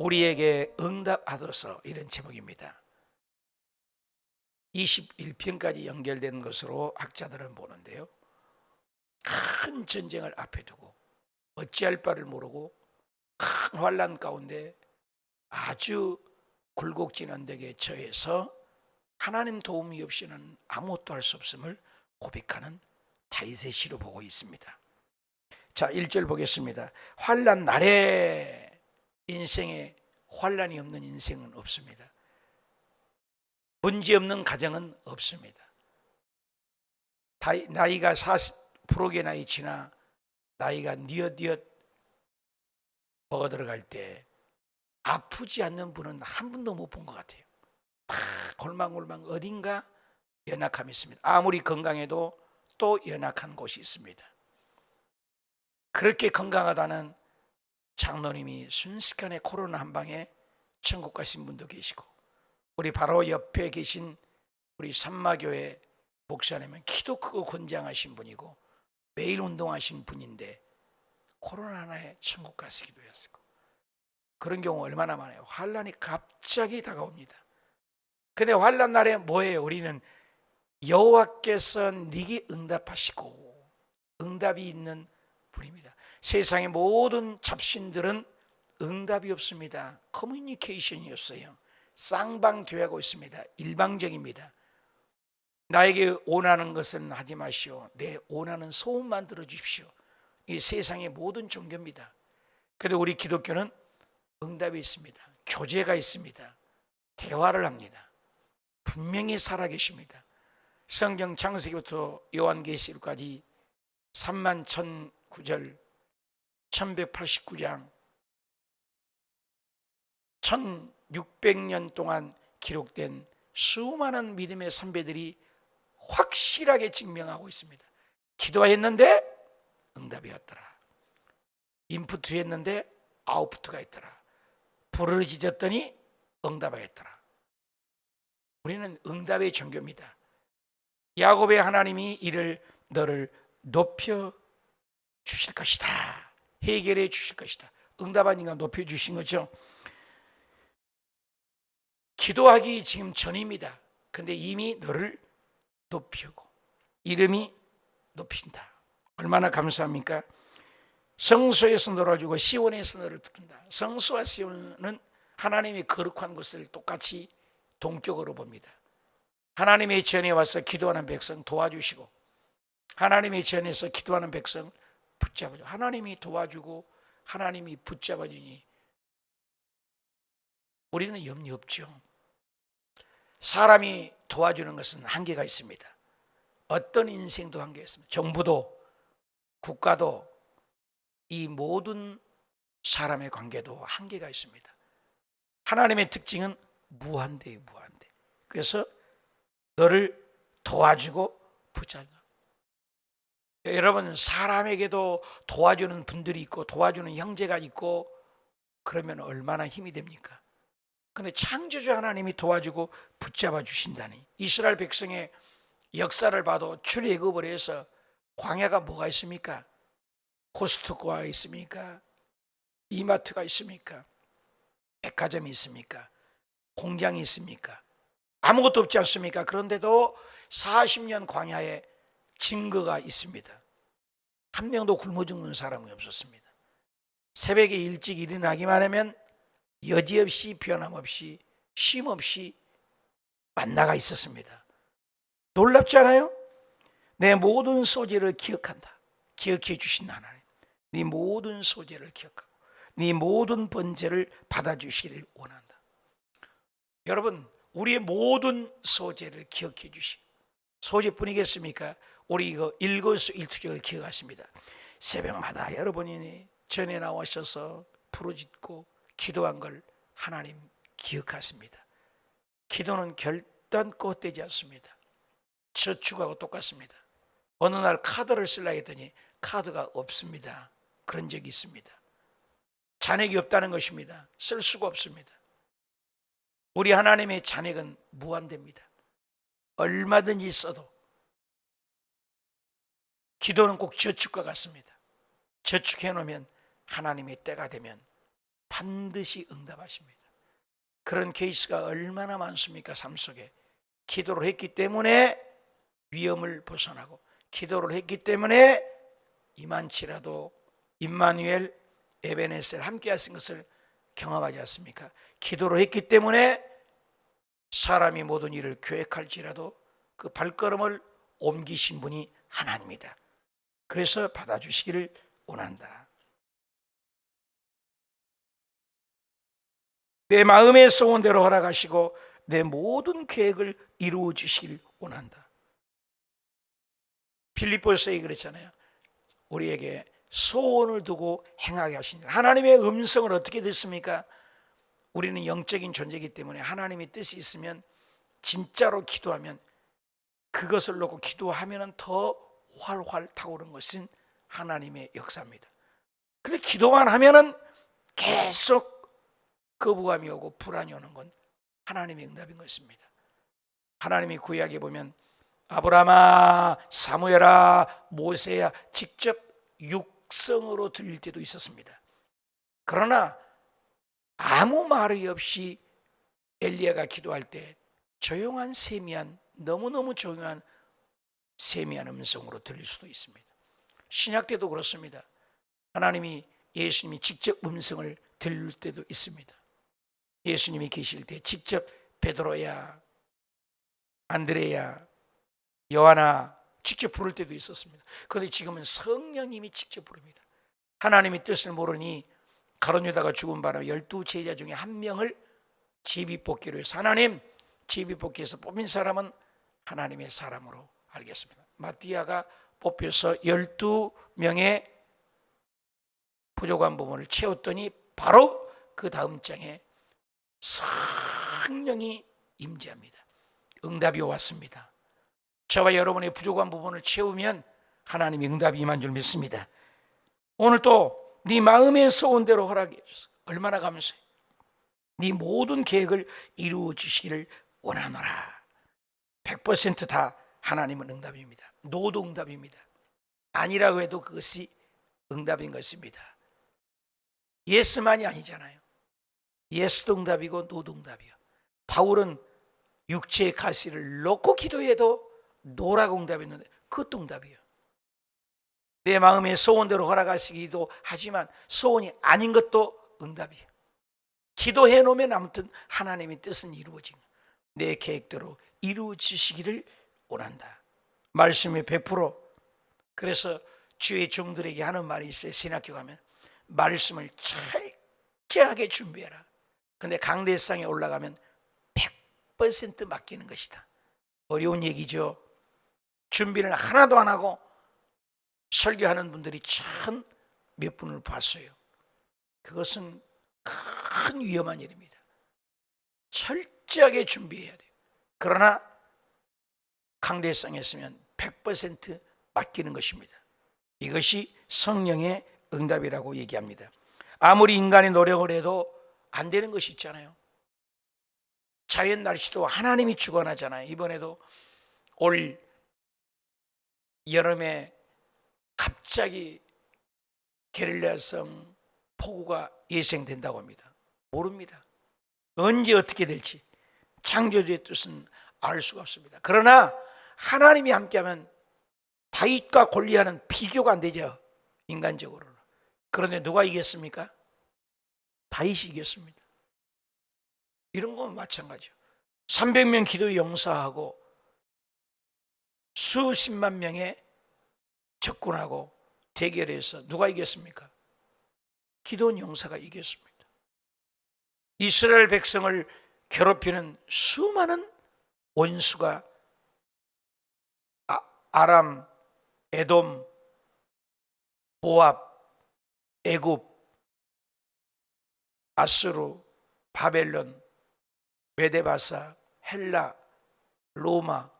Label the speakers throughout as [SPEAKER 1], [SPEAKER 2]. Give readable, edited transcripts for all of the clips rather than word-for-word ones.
[SPEAKER 1] 우리에게 응답하소서, 이런 제목입니다. 21편까지 연결된 것으로 학자들은 보는데요, 큰 전쟁을 앞에 두고 어찌할 바를 모르고 큰 환난 가운데 아주 굴곡진 언덕에 처해서 하나님 도움이 없이는 아무것도 할 수 없음을 고백하는 다윗의 시로 보고 있습니다. 자, 1절 보겠습니다. 환난 날에, 인생에 환난이 없는 인생은 없습니다. 문제 없는 가정은 없습니다. 나이가 40%의 나이 지나 나이가 뉘엿뉘엿 먹어 들어갈 때 아프지 않는 분은 한 분도 못 본 것 같아요. 다 골망골망 어딘가 연약함이 있습니다. 아무리 건강해도 또 연약한 곳이 있습니다. 그렇게 건강하다는 장로님이 순식간에 코로나 한 방에 천국 가신 분도 계시고, 우리 바로 옆에 계신 우리 산마교회 목사님은 키도 크고 건장하신 분이고 매일 운동하신 분인데 코로나 하나에 천국 가시기도 했고, 그런 경우 얼마나 많아요. 환난이 갑자기 다가옵니다. 근데 환난 날에 뭐예요? 우리는 여호와께서 네게 응답하시고, 응답이 있는 분입니다. 세상의 모든 잡신들은 응답이 없습니다. 커뮤니케이션이었어요. 쌍방되어가고 있습니다. 일방적입니다. 나에게 원하는 것은 하지 마시오. 내 원하는 소원만 들어주십시오. 이 세상의 모든 종교입니다. 그런데 우리 기독교는 응답이 있습니다. 교제가 있습니다. 대화를 합니다. 분명히 살아계십니다. 성경 창세기부터 요한계시록까지 31,009절 1189장 1600년 동안 기록된 수많은 믿음의 선배들이 확실하게 증명하고 있습니다. 기도했는데 응답이 왔더라. 인푸트 했는데 아웃푸트가 있더라. 부르짖었더니 응답하였더라. 우리는 응답의 종교입니다. 야곱의 하나님이 이를 너를 높여 주실 것이다. 해결해 주실 것이다. 응답하니까 높여 주신 거죠. 기도하기 지금 전입니다. 근데 이미 너를 높이고 이름이 높인다. 얼마나 감사합니까? 성소에서 놀아주고 시온에서 너를 부른다. 성소와 시온은 하나님의 거룩한 것을 똑같이 동격으로 봅니다. 하나님의 전에 와서 기도하는 백성 도와주시고, 하나님의 전에서 기도하는 백성 붙잡아줘. 하나님이 도와주고 하나님이 붙잡아주니 우리는 염려 없죠. 사람이 도와주는 것은 한계가 있습니다. 어떤 인생도 한계가 있습니다. 정부도 국가도 이 모든 사람의 관계도 한계가 있습니다. 하나님의 특징은 무한대예요, 무한대. 그래서 너를 도와주고 붙잡아. 여러분, 사람에게도 도와주는 분들이 있고 도와주는 형제가 있고 그러면 얼마나 힘이 됩니까? 그런데 창조주 하나님이 도와주고 붙잡아 주신다니. 이스라엘 백성의 역사를 봐도 출애굽을 해서 광야가 뭐가 있습니까? 코스트코가 있습니까? 이마트가 있습니까? 백화점이 있습니까? 공장이 있습니까? 아무것도 없지 않습니까? 그런데도 40년 광야에 증거가 있습니다. 한 명도 굶어 죽는 사람이 없었습니다. 새벽에 일찍 일어나기만 하면 여지없이 변함없이 쉼없이 만나가 있었습니다. 놀랍지 않아요? 내 모든 소재를 기억한다. 기억해 주신 하나님, 네 모든 소재를 기억하고 네 모든 번제를 받아주시기를 원한다. 여러분, 우리의 모든 소재를 기억해 주시고, 소재뿐이겠습니까? 우리 이거 일거수일투족을 기억하십니다. 새벽마다 여러분이 전에 나오셔서 부르짖고 기도한 걸 하나님 기억하십니다. 기도는 결단코 헛되지 않습니다. 저축하고 똑같습니다. 어느 날 카드를 쓰려고 했더니 카드가 없습니다. 그런 적이 있습니다. 잔액이 없다는 것입니다. 쓸 수가 없습니다. 우리 하나님의 잔액은 무한대입니다. 얼마든지 써도. 기도는 꼭 저축과 같습니다. 저축해 놓으면 하나님의 때가 되면 반드시 응답하십니다. 그런 케이스가 얼마나 많습니까? 삶 속에 기도를 했기 때문에 위험을 벗어나고, 기도를 했기 때문에 이만치라도 임마누엘 에베네셀 함께 하신 것을 경험하지 않습니까? 기도를 했기 때문에 사람이 모든 일을 계획할지라도 그 발걸음을 옮기신 분이 하나님이다. 그래서 받아주시기를 원한다. 내 마음의 소원대로 허락하시고 내 모든 계획을 이루어 주시길 원한다. 빌립보서에 그랬잖아요. 우리에게 소원을 두고 행하게 하신 하나님의 음성을 어떻게 듣습니까? 우리는 영적인 존재이기 때문에 하나님의 뜻이 있으면, 진짜로 기도하면, 그것을 놓고 기도하면 더 활활 타오르는 것은 하나님의 역사입니다. 그런데 기도만 하면은 계속 거부감이 오고 불안이 오는 건 하나님의 응답인 것입니다. 하나님이 구약에 보면 아브라함아, 사무엘아, 모세야 직접 육성으로 들릴 때도 있었습니다. 그러나 아무 말이 없이 엘리야가 기도할 때 조용한 세미한, 너무너무 조용한 세미한 음성으로 들릴 수도 있습니다. 신약 때도 그렇습니다. 하나님이, 예수님이 직접 음성을 들릴 때도 있습니다. 예수님이 계실 때 직접 베드로야, 안드레야, 요한아 직접 부를 때도 있었습니다. 그런데 지금은 성령님이 직접 부릅니다. 하나님의 뜻을 모르니 가룟 유다가 죽은 바람에 12 제자 중에 한 명을 제비뽑기로 해서, 하나님 제비뽑기에서 뽑힌 사람은 하나님의 사람으로 알겠습니다. 마띠아가 뽑혀서 12명의 부족한 부분을 채웠더니 바로 그 다음 장에 성령이 임재합니다. 응답이 왔습니다. 저와 여러분의 부족한 부분을 채우면 하나님의 응답이 임한 줄 믿습니다. 오늘 또 네 마음의 소원대로 허락해 주소서. 얼마나 감사해요. 네 모든 계획을 이루어 주시기를 원하노라. 100% 다 하나님은 응답입니다. 노도 응답입니다. 아니라고 해도 그것이 응답인 것입니다. 예스만이 아니잖아요. 예스도 응답이고 노도 응답이요. 바울은 육체의 가시를 놓고 기도해도 노라고 응답했는데 그것도 응답이에요. 내 마음의 소원대로 허락하시기도 하지만 소원이 아닌 것도 응답이에요. 기도해 놓으면 아무튼 하나님의 뜻은 이루어지는, 내 계획대로 이루어지시기를 원한다. 말씀이 100%. 그래서 주의 종들에게 하는 말이 있어요. 신학교 가면 말씀을 철저하게 준비해라. 근데 강대상에 올라가면 100% 맡기는 것이다. 어려운 얘기죠. 준비를 하나도 안 하고 설교하는 분들이 참 몇 분을 봤어요. 그것은 큰 위험한 일입니다. 철저하게 준비해야 돼요. 그러나 강대상에 있으면 100% 맡기는 것입니다. 이것이 성령의 응답이라고 얘기합니다. 아무리 인간이 노력을 해도 안 되는 것이 있잖아요. 자연 날씨도 하나님이 주관하잖아요. 이번에도 올 여름에 갑자기 게릴라성 폭우가 예상된다고 합니다. 모릅니다. 언제 어떻게 될지 창조주의 뜻은 알 수가 없습니다. 그러나 하나님이 함께하면 다윗과 골리앗은 비교가 안 되죠. 인간적으로는. 그런데 누가 이겼습니까? 다윗이 이겼습니다. 이런 건 마찬가지죠. 300명 기도 용사하고 수십만 명의 적군하고 대결해서 누가 이겼습니까? 기도원 용사가 이겼습니다. 이스라엘 백성을 괴롭히는 수많은 원수가 아람, 에돔, 모압, 애굽, 아수르, 바벨론, 메데바사, 헬라, 로마,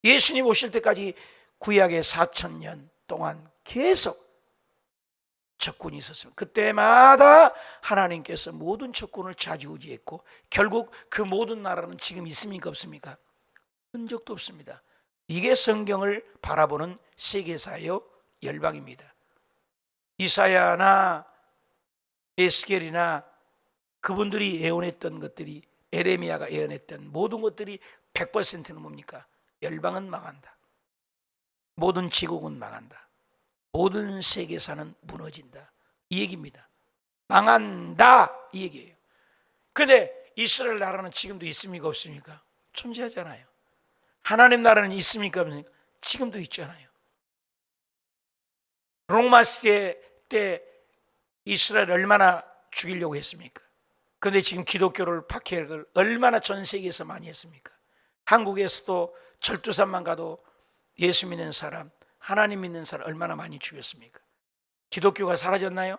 [SPEAKER 1] 예수님 오실 때까지 구약의 4,000년 동안 계속 적군이 있었습니다. 그때마다 하나님께서 모든 적군을 좌지우지했고 결국 그 모든 나라는 지금 있습니까 없습니까? 흔적도 없습니다. 이게 성경을 바라보는 세계사요 열방입니다. 이사야나 에스겔이나 그분들이 예언했던 것들이, 에레미야가 예언했던 모든 것들이 100%는 뭡니까? 열방은 망한다, 모든 제국은 망한다, 모든 세계사는 무너진다, 이 얘기입니다. 망한다, 이 얘기예요. 그런데 이스라엘 나라는 지금도 있습니까, 없습니까? 존재하잖아요. 하나님 나라는 있습니까, 없습니까? 지금도 있잖아요. 로마 시대 때 이스라엘 얼마나 죽이려고 했습니까? 그런데 지금 기독교를 박해를 얼마나 전 세계에서 많이 했습니까? 한국에서도 철두산만 가도 예수 믿는 사람, 하나님 믿는 사람 얼마나 많이 죽였습니까? 기독교가 사라졌나요?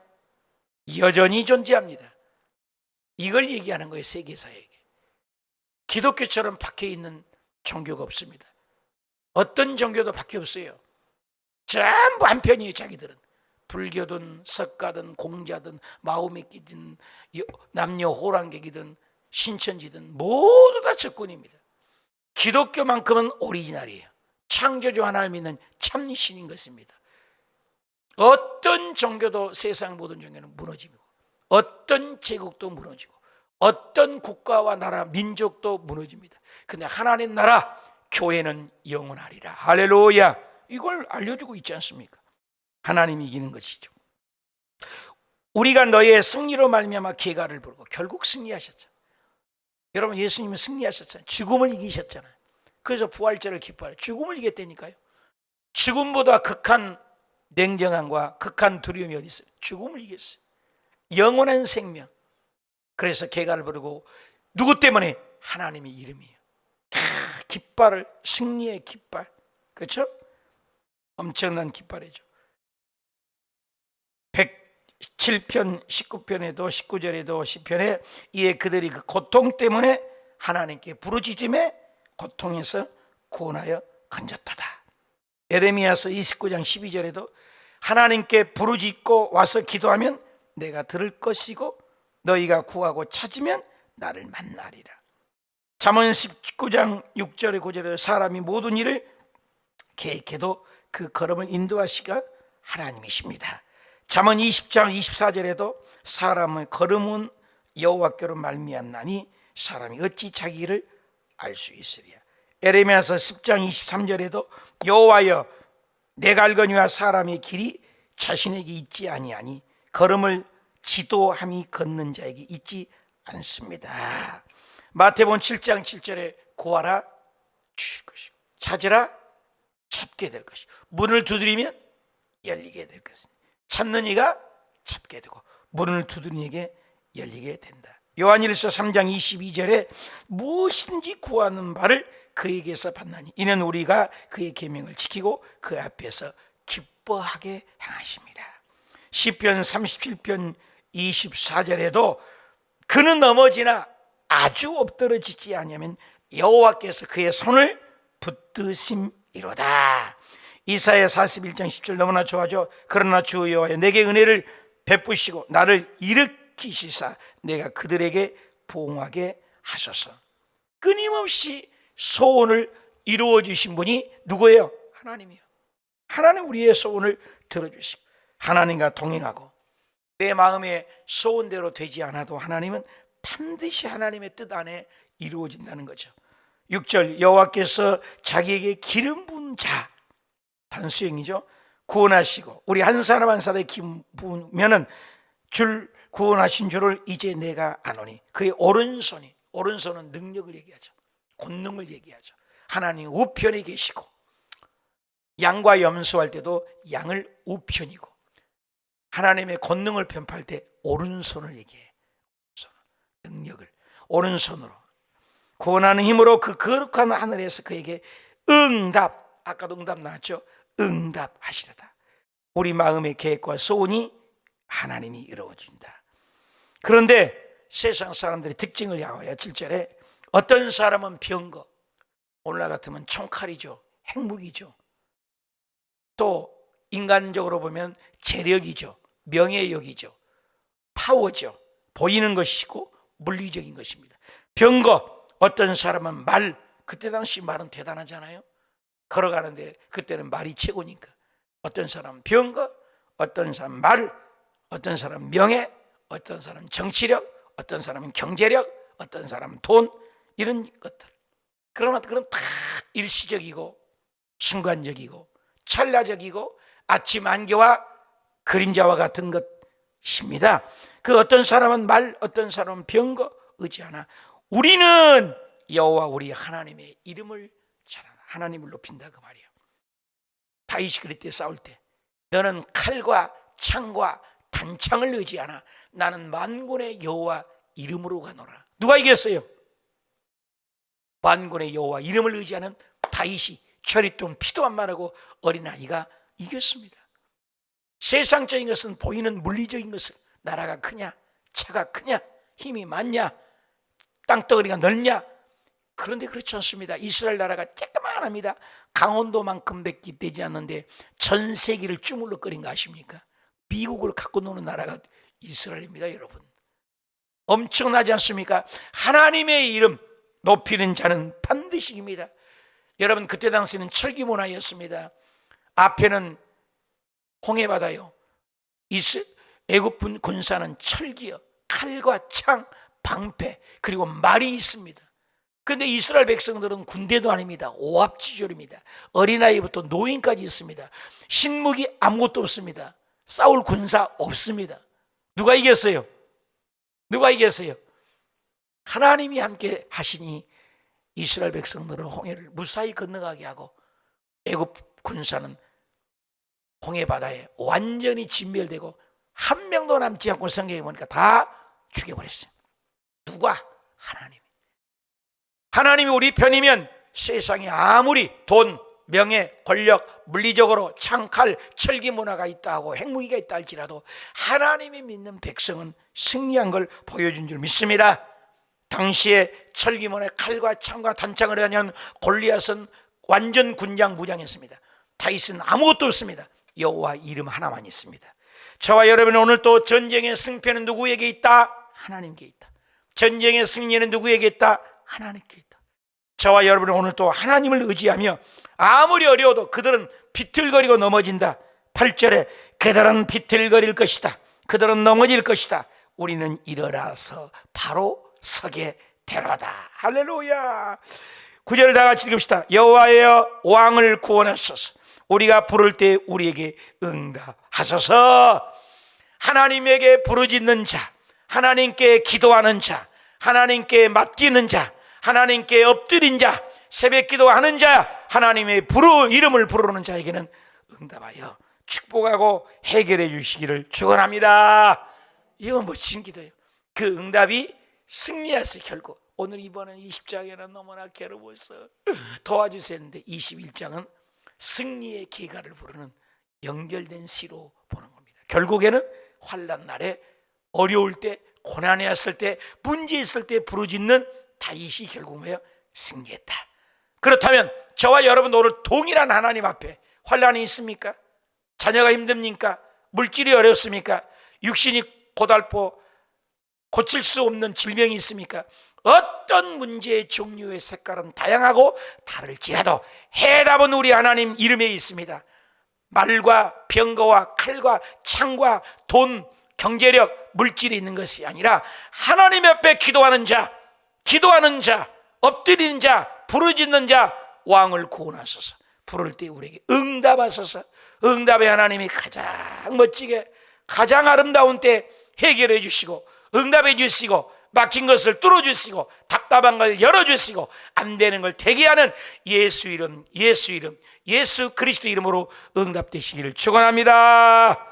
[SPEAKER 1] 여전히 존재합니다. 이걸 얘기하는 거예요, 세계사에게. 기독교처럼 박해 있는 종교가 없습니다. 어떤 종교도 박해 없어요. 전부 한편이에요. 자기들은 불교든 석가든 공자든 마오메끼든 남녀 호랑객이든 신천지든 모두 다 적군입니다. 기독교만큼은 오리지널이에요. 창조주 하나를 믿는 참신인 것입니다. 어떤 종교도, 세상 모든 종교는 무너지고, 어떤 제국도 무너지고, 어떤 국가와 나라 민족도 무너집니다. 근데 하나님 나라 교회는 영원하리라. 할렐루야. 이걸 알려주고 있지 않습니까? 하나님이 이기는 것이죠. 우리가 너의 승리로 말미암아 계가를 부르고, 결국 승리하셨잖아요. 여러분, 예수님은 승리하셨잖아요. 죽음을 이기셨잖아요. 그래서 부활절을 기뻐해요. 죽음을 이겼다니까요. 죽음보다 극한 냉정함과 극한 두려움이 어디 있어요? 죽음을 이겼어요. 영원한 생명. 그래서 계가를 부르고, 누구 때문에? 하나님의 이름이에요. 깃발을, 승리의 깃발, 그렇죠? 엄청난 깃발이죠. 107편 19편에도 19절에도 시편에, 이에 그들이 그 고통 때문에 하나님께 부르짖음에 고통에서 구원하여 건졌도다. 에레미야서 29장 12절에도 하나님께 부르짖고 와서 기도하면 내가 들을 것이고 너희가 구하고 찾으면 나를 만나리라. 잠언 19장 6절에 9절에 사람이 모든 일을 계획해도 그 걸음을 인도하시가 하나님이십니다. 잠언 20장 24절에도 사람의 걸음은 여호와께로 말미암나니 사람이 어찌 자기 일을 알 수 있으리야. 에레미야서 10장 23절에도 여호와여 내가 알거니와 사람의 길이 자신에게 있지 아니하니 걸음을 지도함이 걷는 자에게 있지 않습니다. 마태복음 7장 7절에 구하라 주실 것이고 찾으라 찾게 될 것이고 문을 두드리면 열리게 될 것입니다. 찾는 이가 찾게 되고 문을 두드리는 이에게 열리게 된다. 요한일서 3장 22절에 무엇이든지 구하는 바를 그에게서 받나니 이는 우리가 그의 계명을 지키고 그 앞에서 기뻐하게 행하십니다. 시편 37편 24절에도 그는 넘어지나 아주 엎드러지지 아니하면 여호와께서 그의 손을 붙드심이로다. 이사야 41장 10절 너무나 좋아하죠. 그러나 주 여호와여 내게 은혜를 베푸시고 나를 일으키시사 내가 그들에게 보응하게 하소서. 끊임없이 소원을 이루어 주신 분이 누구예요? 하나님이요. 하나님 우리의 소원을 들어주시고 하나님과 동행하고 내 마음의 소원대로 되지 않아도 하나님은 반드시 하나님의 뜻 안에 이루어진다는 거죠. 6절 여호와께서 자기에게 기름 부은 자, 단수형이죠. 구원하시고 우리 한 사람 한 사람의 기름 부으면은 줄 구원하신 줄을 이제 내가 아노니 그의 오른손이, 오른손은 능력을 얘기하죠. 권능을 얘기하죠. 하나님 우편에 계시고 양과 염소할 때도 양을 우편이고 하나님의 권능을 편파할 때 오른손을 얘기해. 능력을 오른손으로 구원하는 힘으로 그 거룩한 하늘에서 그에게 응답, 아까도 응답 나왔죠. 응답하시려다. 우리 마음의 계획과 소원이 하나님이 이루어진다. 그런데 세상 사람들의 특징을 야고야 7절에 어떤 사람은 병거, 오늘날 같으면 총칼이죠. 핵무기죠. 또 인간적으로 보면 재력이죠. 명예욕이죠. 파워죠. 보이는 것이고 물리적인 것입니다. 병거, 어떤 사람은 말, 그때 당시 말은 대단하잖아요. 걸어가는데 그때는 말이 최고니까. 어떤 사람은 병거, 어떤 사람은 말, 어떤 사람은 명예, 어떤 사람은 정치력, 어떤 사람은 경제력, 어떤 사람은 돈, 이런 것들. 그러나 그건 다 일시적이고 순간적이고 찰나적이고 아침 안개와 그림자와 같은 것입니다. 그 어떤 사람은 말, 어떤 사람은 병거 의지하나 우리는 여호와 우리 하나님의 이름을 잘하나, 하나님을 높인다 그 말이에요. 다윗이 그랬대. 싸울 때 너는 칼과 창과 단창을 의지하나 나는 만군의 여호와 이름으로 가노라. 누가 이겼어요? 만군의 여호와 이름을 의지하는 다윗이, 철이 또 피도 안 마르고 어린아이가 이겼습니다. 세상적인 것은, 보이는 물리적인 것은, 나라가 크냐, 차가 크냐, 힘이 많냐, 땅덩어리가 넓냐, 그런데 그렇지 않습니다. 이스라엘 나라가 쬐끄만합니다. 강원도만큼밖에 되지 않는데 전 세계를 주물럭거린 거 아십니까? 미국을 갖고 노는 나라가 이스라엘입니다. 여러분, 엄청나지 않습니까? 하나님의 이름 높이는 자는 반드시 이깁니다. 여러분, 그때 당시에는 철기 문화였습니다. 앞에는 홍해바다요, 애굽 군사는 철기요, 칼과 창, 방패, 그리고 말이 있습니다. 그런데 이스라엘 백성들은 군대도 아닙니다. 오합지졸입니다. 어린아이부터 노인까지 있습니다. 신무기 아무것도 없습니다. 싸울 군사 없습니다. 누가 이겼어요? 누가 이겼어요? 하나님이 함께 하시니 이스라엘 백성들은 홍해를 무사히 건너가게 하고 애굽 군사는 홍해바다에 완전히 진멸되고 한 명도 남지 않고 성경에 보니까 다 죽여버렸어요. 누가? 하나님. 하나님이 우리 편이면 세상에 아무리 돈, 명예, 권력, 물리적으로 창칼, 철기 문화가 있다 하고 핵무기가 있다 할지라도 하나님이 믿는 백성은 승리한 걸 보여준 줄 믿습니다. 당시에 철기 문화에 칼과 창과 단창을 하는 골리앗은 완전 군장 무장했습니다. 다윗은 아무것도 없습니다. 여호와 이름 하나만 있습니다. 저와 여러분은 오늘 또 전쟁의 승패는 누구에게 있다? 하나님께 있다. 전쟁의 승리는 누구에게 있다? 하나님께 있다. 저와 여러분은 오늘 또 하나님을 의지하며 아무리 어려워도 그들은 비틀거리고 넘어진다. 8절에 그들은 비틀거릴 것이다. 그들은 넘어질 것이다. 우리는 일어나서 바로 서게 되로다. 할렐루야. 9절 다 같이 읽읍시다. 여호와여 왕을 구원하소서. 우리가 부를 때 우리에게 응답하소서. 하나님에게 부르짖는 자, 하나님께 기도하는 자, 하나님께 맡기는 자, 하나님께 엎드린 자, 새벽 기도하는 자, 하나님의 이름을 부르는 자에게는 응답하여 축복하고 해결해 주시기를 축원합니다. 이건 멋진 기도예요. 그 응답이 승리했어요. 결국 오늘 이번엔 20장에는 너무나 괴로워서 도와주세요 했는데 21장은 승리의 계가를 부르는 연결된 시로 보는 겁니다. 결국에는 환난 날에, 어려울 때, 고난에 왔을 때, 문제 있을 때 부르짖는 다윗이 결국 뭐예요? 승리했다. 그렇다면 저와 여러분 오늘 동일한 하나님 앞에 환난이 있습니까? 자녀가 힘듭니까? 물질이 어렵습니까? 육신이 고달퍼 고칠 수 없는 질병이 있습니까? 어떤 문제의 종류의 색깔은 다양하고 다를지라도 해답은 우리 하나님 이름에 있습니다. 말과 병거와 칼과 창과 돈, 경제력, 물질이 있는 것이 아니라 하나님 앞에 기도하는 자, 엎드리는 자, 부르짖는 자, 왕을 구원하소서. 부를 때 우리에게 응답하소서. 응답의 하나님이 가장 멋지게, 가장 아름다운 때 해결해 주시고, 응답해 주시고, 막힌 것을 뚫어주시고, 답답한 걸 열어주시고, 안 되는 걸 되게 하는 예수 이름, 예수 그리스도 이름으로 응답되시기를 축원합니다.